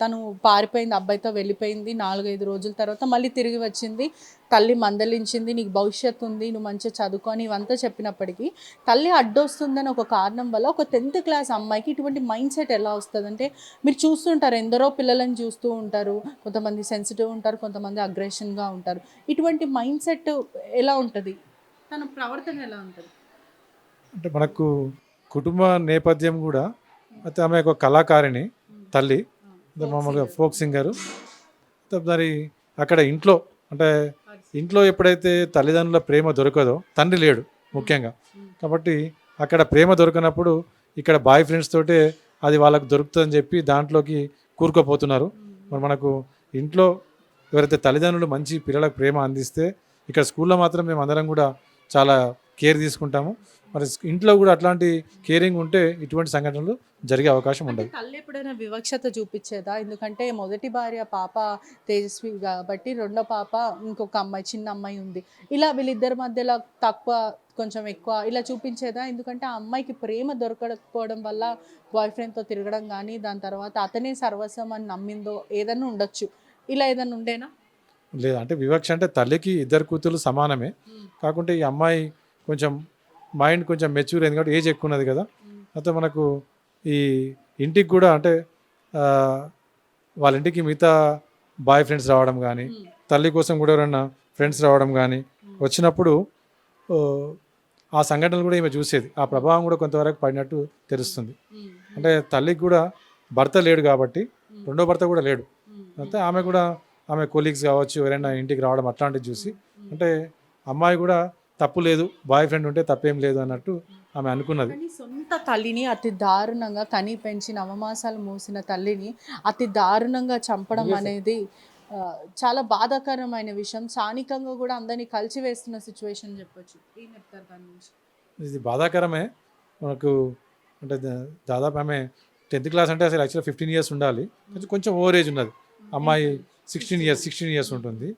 తను పారిపోయింది, అబ్బాయితో వెళ్ళిపోయింది. 4, 5 రోజుల తర్వాత మళ్ళీ తిరిగి వచ్చింది. తల్లి మందలించింది. నీకు భవిష్యత్తు ఉంది. నువ్వు మంచిగా చదువుకో అని ఇవంతా చెప్పినప్పటికీ, తల్లి అడ్డొస్తుందని ఒక కారణం వల్ల ఒక 10థ్ క్లాస్ అమ్మాయికి ఇటువంటి మైండ్ సెట్ ఎలా వస్తదంటే, మీరు చూస్తుంటారు ఎందరో పిల్లలని చూస్తూ ఉంటారు. కొంతమంది సెన్సిటివ్ ఉంటారు. కొంతమంది అగ్రెషన్‌గా ఉంటారు. ఇటువంటి మైండ్ సెట్ ఎలా ఉంటది? తన ప్రవర్తన ఎలా ఉంటది? అంటే మనకు కుటుంబ నేపథ్యం కూడా అయితే ఆమె ఒక కళాకారిణి తల్లి అంటే ఫోక్ మామూలుగా సింగర్. ఫోక్ సింగరు మరి అక్కడ ఇంట్లో అంటే ఇంట్లో ఎప్పుడైతే తల్లిదండ్రుల ప్రేమ దొరకదో తండ్రి లేడు ముఖ్యంగా కాబట్టి అక్కడ ప్రేమ దొరకనప్పుడు ఇక్కడ బాయ్ ఫ్రెండ్స్ తోటే అది వాళ్ళకు దొరుకుతుందని చెప్పి దాంట్లోకి కూరుకుపోతున్నారు. మరి మనకు ఇంట్లో ఎవరైతే తల్లిదండ్రులు మంచి పిల్లలకు ప్రేమ అందిస్తే ఇక్కడ స్కూల్లో మాత్రం మేము అందరం కూడా చాలా కేర్ తీసుకుంటాము. మరి ఇంట్లో కూడా అట్లాంటి కేరింగ్ ఉంటే ఇటువంటి సంఘటనలు జరిగే అవకాశం అంటే ఉండదు. తల్లి ఎప్పుడైనా వివక్షత చూపిచ్చేదా? ఎందుకంటే మొదటి భార్య పాప తేజస్వి గాబట్టి, రెండో పాప ఇంకొక అమ్మాయి, చిన్న అమ్మాయి ఉంది. ఇలా వీళ్ళిద్దరి మధ్యలో తక్కువ, కొంచెం ఎక్కువ ఇలా చూపించేదా? ఎందుకంటే ఆ అమ్మాయికి ప్రేమ దొరకకపోవడం వల్ల బాయ్ ఫ్రెండ్‌తో తిరగడం గానీ, దాని తర్వాత అతనే సర్వస్వం అని నమ్మిందో ఏదన్నా ఉండొచ్చు. ఇలా ఏదన్నా ఉండేనా? లేదా అంటే వివక్ష అంటే తల్లికి ఇద్దరు కూతురు సమానమే. హ్మ్. కాకుంటే ఈ అమ్మాయి కొంచెం మైండ్ కొంచెం మెచ్యూర్ అయింది కాబట్టి ఏజ్ ఎక్కువ ఉన్నది కదా. హ్మ్. అయితే మనకు ఈ ఇంటికి కూడా అంటే ఆహ్, వాళ్ళ ఇంటికి మిగతా బాయ్ ఫ్రెండ్స్ రావడం కానీ, హ్మ్. తల్లి కోసం కూడా ఎవరన్నా ఫ్రెండ్స్ రావడం కానీ హ్మ్. వచ్చినప్పుడు ఓహ్, ఆ సంఘటనలు కూడా ఈమె చూసేది. ఆ ప్రభావం కూడా కొంతవరకు పడినట్టు తెలుస్తుంది. హ్మ్. అంటే తల్లికి కూడా భర్త లేడు కాబట్టి హ్మ్. రెండో భర్త కూడా లేడు. హ్మ్. అయితే ఆమె కూడా ఆమె కొలీగ్స్ కావచ్చు ఎవరైనా ఇంటికి రావడం అట్లాంటివి చూసి అంటే అమ్మాయి కూడా తప్పు లేదు బాయ్ ఫ్రెండ్ ఉంటే తప్పేం లేదు అన్నట్టు ఆమె అనుకున్నది. కానీ సొంత తల్లిని అతి దారుణంగా కని పెంచి నవమాసాలు మోసిన తల్లిని అతి దారుణంగా చంపడం అనేది చాలా బాధాకరమైన విషయం. స్థానికంగా కూడా అందరినీ కలిచివేస్తున్న సిచ్యువేషన్ చెప్పొచ్చు. ఏం చెప్తారు దాని గురించి? ఇది బాధాకరమే మనకు. అంటే దాదాపు ఆమె 10th క్లాస్ అంటే అసలు యాక్చువల్గా 15 ఇయర్స్ ఉండాలి. కొంచెం ఓవర్ ఏజ్ ఉన్నది. అమ్మాయి 16 ఇయర్స్ ఉంటుంది.